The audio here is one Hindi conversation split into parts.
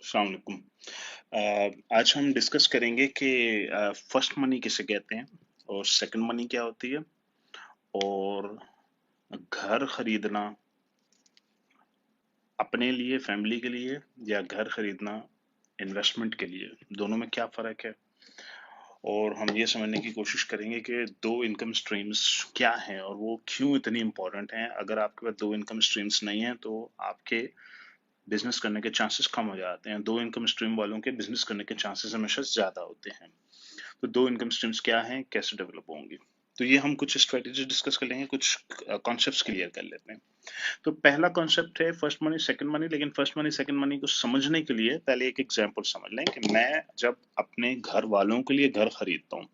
अस्सलाम वालेकुम। आज हम डिस्कस करेंगे कि फर्स्ट मनी किसे कहते हैं और सेकंड मनी क्या होती है, और घर खरीदना अपने लिए, फैमिली के लिए, या घर खरीदना इन्वेस्टमेंट के लिए, दोनों में क्या फ़र्क है। और हम ये समझने की कोशिश करेंगे कि दो इनकम स्ट्रीम्स क्या हैं और वो क्यों इतनी इम्पोर्टेंट हैं। अगर आपके पास दो इनकम स्ट्रीम्स नहीं हैं तो आपके बिजनेस करने के चांसेस कम हो जाते हैं। दो इनकम स्ट्रीम वालों के बिजनेस करने के चांसेस हमेशा ज्यादा होते हैं। तो दो इनकम स्ट्रीम्स क्या हैं, कैसे डेवलप होंगी, तो ये हम कुछ स्ट्रेटेजी डिस्कस कर लेंगे, कुछ कॉन्सेप्ट्स क्लियर कर लेते हैं। तो पहला कॉन्सेप्ट है फर्स्ट मनी सेकंड मनी। लेकिन फर्स्ट मनी सेकंड मनी को समझने के लिए पहले एक एग्जांपल समझ लें कि मैं जब अपने घर वालों के लिए घर खरीदता हूँ,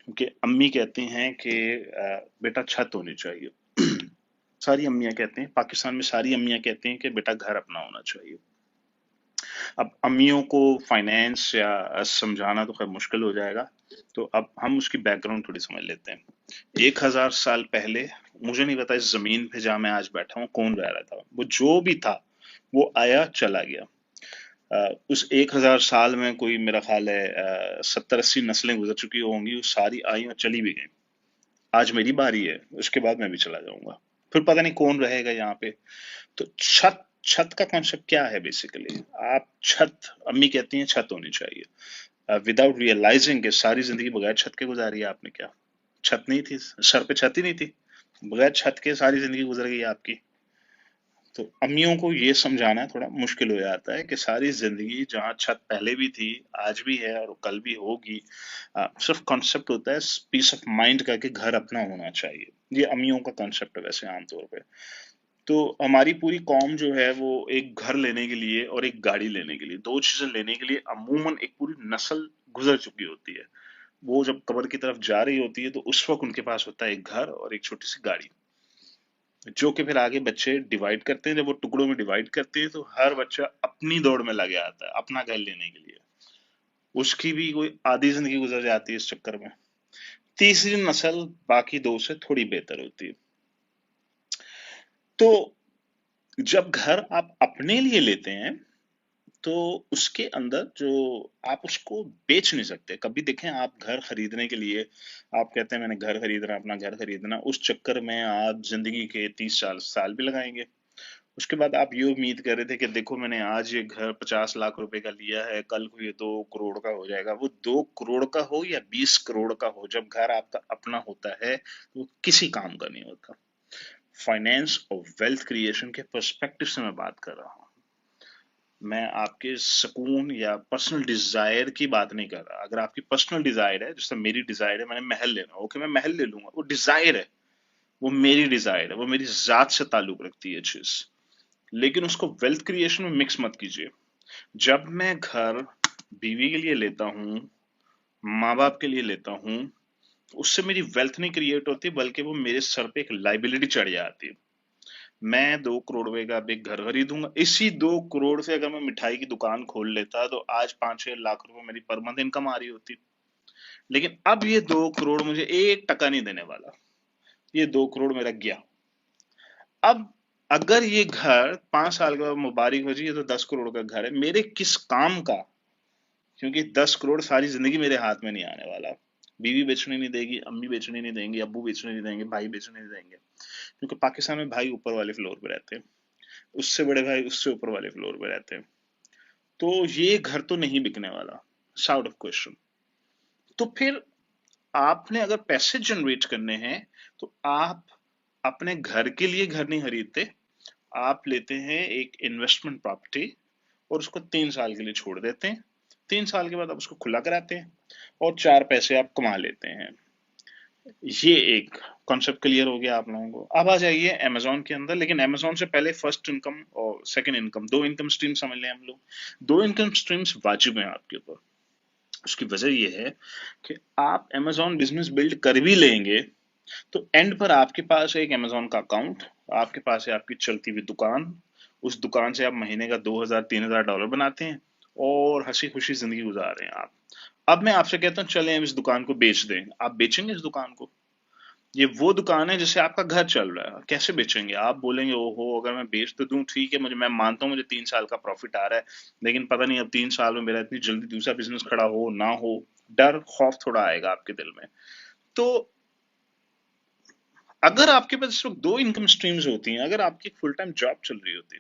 क्योंकि अम्मी कहती हैं कि बेटा छत होनी चाहिए। सारी अम्मियां कहते हैं, पाकिस्तान में सारी अम्मियां कहती हैं कि बेटा घर अपना होना चाहिए। अब अम्मियों को फाइनेंस या समझाना तो खैर मुश्किल हो जाएगा, तो अब हम उसकी बैकग्राउंड थोड़ी समझ लेते हैं। 1000 साल पहले, मुझे नहीं पता इस जमीन पे जहां मैं आज बैठा हूँ कौन रह रहा था, वो जो भी था वो आया चला गया। उस 1000 साल में कोई मेरा ख्याल है 70-80 नस्लें गुजर चुकी होंगी, वो सारी आई और चली भी गई। आज मेरी बारी है, उसके बाद मैं भी चला जाऊंगा, फिर पता नहीं कौन रहेगा यहाँ पे। तो छत, छत का कॉन्सेप्ट क्या है बेसिकली। आप छत, अम्मी कहती हैं छत होनी चाहिए, विदाउट रियलाइजिंग के सारी जिंदगी बगैर छत के गुजारी है आपने। क्या छत नहीं थी, सर पे छत ही नहीं थी, बगैर छत के सारी जिंदगी गुजर गई आपकी। तो अम्मियों को ये समझाना थोड़ा मुश्किल हो जाता है कि सारी जिंदगी जहाँ छत पहले भी थी, आज भी है और कल भी होगी। सिर्फ कॉन्सेप्ट होता है पीस ऑफ माइंड का कि घर अपना होना चाहिए। ये अम्मियों का कॉन्सेप्ट है वैसे आमतौर पे। तो हमारी पूरी कौम जो है वो एक घर लेने के लिए और एक गाड़ी लेने के लिए, दो चीजें लेने के लिए अमूमन एक पूरी नस्ल गुजर चुकी होती है। वो जब कब्र की तरफ जा रही होती है तो उस वक्त उनके पास होता है एक घर और एक छोटी सी गाड़ी, जो कि फिर आगे बच्चे डिवाइड करते हैं। जब वो टुकड़ों में डिवाइड करते हैं तो हर बच्चा अपनी दौड़ में लगे आता है अपना घर लेने के लिए। उसकी भी कोई आधी जिंदगी गुजर जाती है इस चक्कर में। तीसरी नस्ल बाकी दो से थोड़ी बेहतर होती है। तो जब घर आप अपने लिए लेते हैं तो उसके अंदर जो, आप उसको बेच नहीं सकते। कभी देखें आप घर खरीदने के लिए, आप कहते हैं मैंने घर खरीदना, अपना घर खरीदना, उस चक्कर में आप जिंदगी के 30-40 साल भी लगाएंगे। उसके बाद आप ये उम्मीद कर रहे थे कि देखो मैंने आज ये घर 50 लाख रुपए का लिया है, कल को ये 2 करोड़ का हो जाएगा। वो 2 करोड़ का हो या 20 करोड़ का हो, जब घर आपका अपना होता है तो वो किसी काम का नहीं होता। फाइनेंस और वेल्थ क्रिएशन के पर्सपेक्टिव से मैं बात कर रहा हूँ। मैं आपके सुकून या पर्सनल डिजायर की बात नहीं कर रहा। अगर आपकी पर्सनल डिजायर है, जैसे मेरी डिजायर है मैंने महल लेना, ओके मैं महल ले लूंगा, वो डिजायर है, वो मेरी डिजायर है, वो मेरी जात से ताल्लुक रखती है चीज। लेकिन उसको वेल्थ क्रिएशन में मिक्स मत कीजिए। जब मैं घर बीवी के लिए लेता हूँ, माँ बाप के लिए लेता हूँ, उससे मेरी वेल्थ नहीं क्रिएट होती, बल्कि वो मेरे सर पे एक लाइबिलिटी चढ़ जाती है। मैं 2 करोड़ रुपए का अब एक घर खरीदूंगा, इसी 2 करोड़ से अगर मैं मिठाई की दुकान खोल लेता तो आज 5-6 लाख रुपए मेरी पर मंथ इनकम आ रही होती। लेकिन अब ये 2 करोड़ मुझे 1 टका नहीं देने वाला, ये 2 करोड़ मेरा गया। अब अगर ये घर 5 साल के बाद मुबारक हो जी, ये तो 10 करोड़ का घर है, मेरे किस काम का। क्योंकि 10 करोड़ सारी जिंदगी मेरे हाथ में नहीं आने वाला। बीवी बेचने नहीं देगी, अम्मी बेचने नहीं देंगे, अब्बू बेचने नहीं देंगे, भाई बेचने नहीं देंगे। क्योंकि पाकिस्तान में भाई ऊपर वाले फ्लोर पे रहते हैं, उससे बड़े भाई उससे ऊपर वाले फ्लोर पे रहते हैं। तो ये घर तो नहीं बिकने वाला, आउट ऑफ क्वेश्चन। तो फिर आपने अगर पैसे जनरेट करने हैं तो आप अपने घर के लिए घर नहीं खरीदते, आप लेते हैं एक इन्वेस्टमेंट प्रॉपर्टी और उसको 3 साल के लिए छोड़ देते हैं। 3 साल के बाद आप उसको खुला कराते हैं और 4 पैसे आप कमा लेते हैं। ये एक कॉन्सेप्ट क्लियर हो गया आप लोगों को। अब आ जाइए अमेजोन के अंदर। लेकिन अमेजोन से पहले फर्स्ट इनकम और सेकंड इनकम, दो इनकम स्ट्रीम समझ लें हम लोग। दो इनकम स्ट्रीम्स वाजिब हैं आपके ऊपर। उसकी वजह यह है कि आप अमेजोन बिजनेस बिल्ड कर भी लेंगे तो एंड पर आपके पास है एक अमेजोन का अकाउंट, आपके पास है आपकी चलती हुई दुकान। उस दुकान से आप महीने का 2000-3000 डॉलर बनाते हैं और हंसी खुशी जिंदगी गुजार रहे हैं आप। अब मैं आपसे कहता हूं चलें इस दुकान को बेच दें, आप बेचेंगे इस दुकान को? ये वो दुकान है जिससे आपका घर चल रहा है। कैसे बेचेंगे? आप बोलेंगे ओहो अगर मैं बेच तो दूं, ठीक है, मुझे, मैं मानता हूँ मुझे 3 साल का प्रॉफिट आ रहा है, लेकिन पता नहीं अब 3 साल में मेरा इतनी जल्दी दूसरा बिजनेस खड़ा हो ना हो। डर खौफ थोड़ा आएगा आपके दिल में। तो अगर आपके पास सिर्फ दो इनकम स्ट्रीम्स होती हैं, अगर आपकी फुल टाइम जॉब चल रही होती,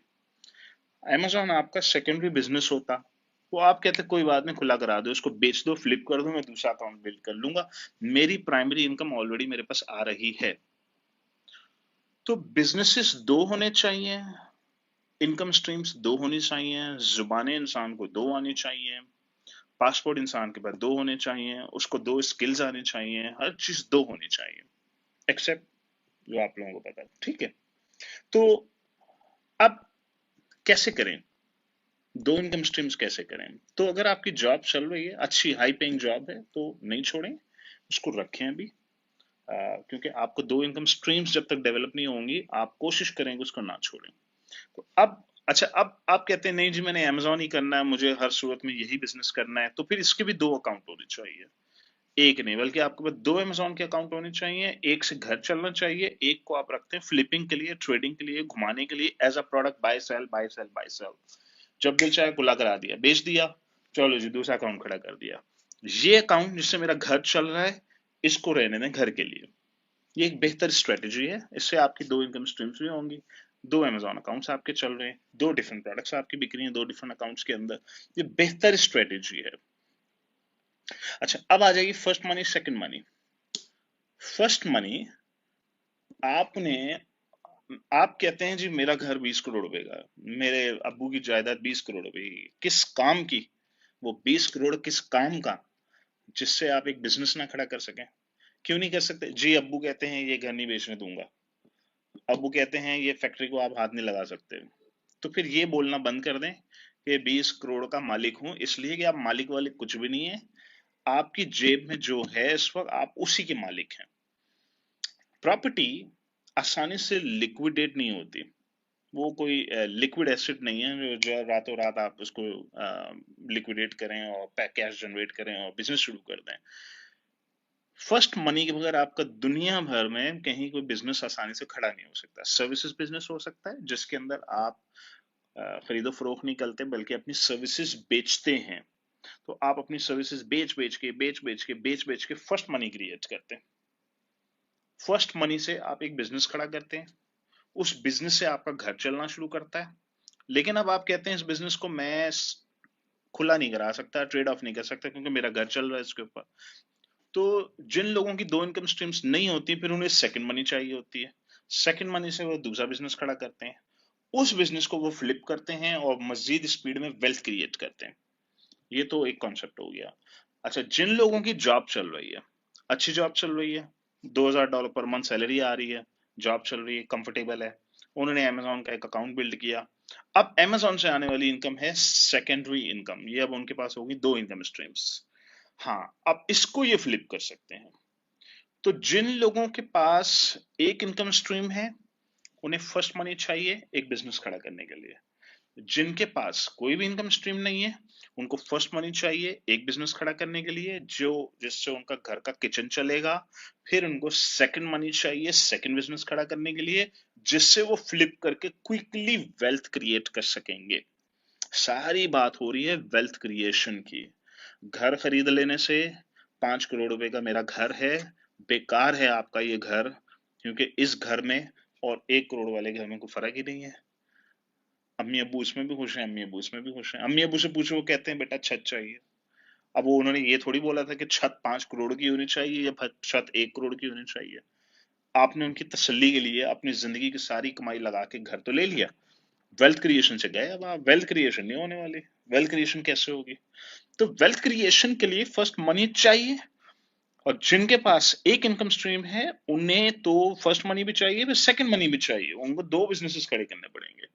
अमेजोन आपका सेकेंडरी बिजनेस होता, वो आप कहते कोई बात नहीं, खुला करा दो, इसको बेच दो, फ्लिप कर दो, मैं दूसरा अकाउंट बिल्ड कर लूंगा, मेरी प्राइमरी इनकम ऑलरेडी मेरे पास आ रही है। तो बिजनेसेस दो होने चाहिए, इनकम स्ट्रीम्स दो होनी चाहिए, जुबानें इंसान को दो आनी चाहिए, पासपोर्ट इंसान के पास दो होने चाहिए, उसको दो स्किल्स आनी चाहिए, हर चीज दो होनी चाहिए, एक्सेप्ट जो आप लोगों को पता है, ठीक है। तो अब कैसे करें, दो इनकम स्ट्रीम्स कैसे करें? तो अगर आपकी जॉब चल रही है, अच्छी हाई पेइंग जॉब है, तो नहीं छोड़ें, उसको रखें अभी। क्योंकि आपको दो इनकम स्ट्रीम्स जब तक डेवलप नहीं होंगी, आप कोशिश करेंगे उसको ना छोड़ें। तो अब अच्छा, अब आप कहते हैं नहीं जी मैंने अमेजोन ही करना है, मुझे हर सूरत में यही बिजनेस करना है, तो फिर इसके भी दो अकाउंट होने चाहिए। एक नहीं बल्कि आपके पास दो अमेजोन के अकाउंट होने चाहिए, एक से घर चलना चाहिए, एक को आप रखते हैं फ्लिपिंग के लिए, ट्रेडिंग के लिए, घुमाने के लिए, as a product, buy sell buy sell buy sell. जब दिल चाहे खुला करा दिया, बेच दिया, चलो जी दूसरा अकाउंट खड़ा कर दिया। ये अकाउंट जिससे मेरा घर चल रहा है, इसको रहने दें घर के लिए। ये एक बेहतर स्ट्रेटेजी है, इससे आपकी दो इनकम स्ट्रीम्स भी होंगी, दो अमेजोन अकाउंट्स आपके चल रहे हैं, दो डिफरेंट प्रोडक्ट्स आपकी बिक रही हैं दो डिफरेंट अकाउंट्स के अंदर। ये बेहतर स्ट्रेटेजी है। अच्छा, अब आ जाएगी first money second money. First money, आपने, आप कहते हैं जी मेरा घर 20 करोड़ रुपए का, मेरे अब्बू की जायदाद 20 करोड़ रुपए की, किस काम की? वो 20 करोड़ किस काम का, जिससे आप एक बिजनेस ना खड़ा कर सकें? क्यों नहीं कर सकते जी? अब्बू कहते हैं ये घर नहीं बेचने दूंगा, अब्बू कहते हैं ये फैक्ट्री को आप हाथ नहीं लगा सकते, तो फिर ये बोलना बंद कर दें कि 20 करोड़ का मालिक हूं, इसलिए कि आप मालिक वाले कुछ भी नहीं है। आपकी जेब में जो है इस वक्त, आप उसी के मालिक हैं। प्रॉपर्टी आसानी से लिक्विडेट नहीं होती, वो कोई लिक्विड एसेट नहीं है जो रातों रात आप उसको लिक्विडेट करें और कैश जनरेट करें और बिजनेस शुरू कर दें। फर्स्ट मनी के बगैर आपका दुनिया भर में कहीं कोई बिजनेस आसानी से खड़ा नहीं हो सकता। सर्विसेज बिजनेस हो सकता है जिसके अंदर आप खरीदो फरोख्त नहीं करते बल्कि अपनी सर्विसेज बेचते हैं। तो आप अपनी सर्विसेज बेच बेच के फर्स्ट मनी क्रिएट करते हैं। फर्स्ट मनी से आप एक बिजनेस खड़ा करते हैं, उस बिजनेस से आपका घर चलना शुरू करता है। लेकिन अब आप कहते हैं इस बिजनेस को मैं खुला नहीं करा सकता, ट्रेड ऑफ नहीं कर सकता क्योंकि मेरा घर चल रहा है इसके ऊपर। तो जिन लोगों की दो इनकम स्ट्रीम्स नहीं होती, फिर उन्हें सेकंड मनी चाहिए होती है। सेकंड मनी से वो दूसरा बिजनेस खड़ा करते हैं, उस बिजनेस को वो फ्लिप करते हैं और मजीद स्पीड में वेल्थ क्रिएट करते हैं। ये तो एक कॉन्सेप्ट हो गया। अच्छा, जिन लोगों की जॉब चल रही है, अच्छी जॉब चल रही है, $2000 पर मंथ सैलरी आ रही है, जॉब चल रही है, कंफर्टेबल है, उन्होंने अमेजोन का एक अकाउंट बिल्ड किया। अब अमेजोन से आने वाली इनकम है सेकेंडरी इनकम, ये अब उनके पास होगी दो इनकम स्ट्रीम्स। हाँ, अब इसको ये फ्लिप कर सकते हैं। तो जिन लोगों के पास एक इनकम स्ट्रीम है, उन्हें फर्स्ट मनी चाहिए एक बिजनेस खड़ा करने के लिए। जिनके पास कोई भी इनकम स्ट्रीम नहीं है, उनको फर्स्ट मनी चाहिए एक बिजनेस खड़ा करने के लिए, जो जिससे उनका घर का किचन चलेगा। फिर उनको सेकंड मनी चाहिए सेकंड बिजनेस खड़ा करने के लिए, जिससे वो फ्लिप करके क्विकली वेल्थ क्रिएट कर सकेंगे। सारी बात हो रही है वेल्थ क्रिएशन की। घर खरीद लेने से, 5 करोड़ रुपए का मेरा घर है, बेकार है आपका ये घर, क्योंकि इस घर में और 1 करोड़ वाले घर में कोई फर्क ही नहीं है। अम्मी अब्बू इसमें भी खुश हैं, अम्मी अब्बू इसमें भी खुश हैं। अम्मी अब्बू से पूछो, वो कहते हैं बेटा छत चाहिए। अब वो उन्होंने ये थोड़ी बोला था कि छत 5 करोड़ की होनी चाहिए या छत 1 करोड़ की होनी चाहिए। आपने उनकी तसल्ली के लिए अपनी जिंदगी की सारी कमाई लगा के घर तो ले लिया, वेल्थ क्रिएशन से गए, अब आप वेल्थ क्रिएशन नहीं होने वाली। वेल्थ क्रिएशन कैसे होगी? तो वेल्थ क्रिएशन के लिए फर्स्ट मनी चाहिए, और जिनके पास एक इनकम स्ट्रीम है उन्हें तो फर्स्ट मनी भी चाहिए, फिर सेकंड मनी भी चाहिए, उनको दो बिजनेसेस खड़े करने पड़ेंगे।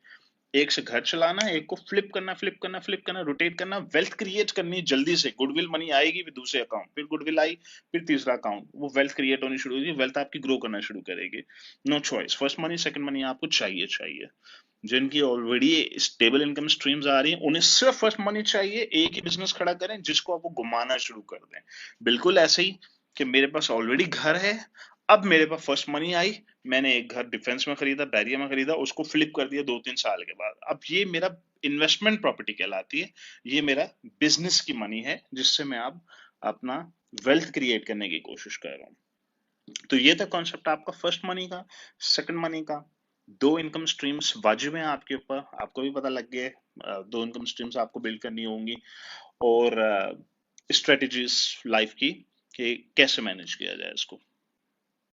एक से घर चलाना, एक को फ्लिप करना, रोटेट करना, वेल्थ क्रिएट करनी जल्दी से। गुडविल मनी आएगी, फिर दूसरे अकाउंट, फिर गुडविल आई, फिर तीसरा अकाउंट, वो वेल्थ क्रिएट होनी शुरू होगी, वेल्थ आपकी ग्रो करना शुरू करेगी। No choice, first money second money आपको चाहिए चाहिए। जिनकी ऑलरेडी स्टेबल इनकम स्ट्रीम्स आ रही हैं, उन्हें सिर्फ फर्स्ट मनी चाहिए, एक ही बिजनेस खड़ा करें जिसको आप वो घुमाना शुरू कर दें। बिल्कुल ऐसे ही कि मेरे पास ऑलरेडी घर है, अब मेरे पास फर्स्ट मनी आई, मैंने एक घर डिफेंस में खरीदा, बैरिया में खरीदा, उसको फ्लिप कर दिया 2-3 साल के बाद। अब ये मेरा इन्वेस्टमेंट प्रॉपर्टी कहलाती है, ये मेरा बिजनेस की मनी है जिससे मैं अब अपना वेल्थ क्रिएट करने की कोशिश कर रहा हूँ। तो ये था कॉन्सेप्ट आपका फर्स्ट मनी का। सेकंड मनी का, दो इनकम स्ट्रीम्स वाजिब हैं आपके ऊपर, आपको भी पता लग गया है, दो इनकम स्ट्रीम्स आपको बिल्ड करनी होंगी। और स्ट्रेटजीज लाइफ की कि कैसे मैनेज किया जाए इसको।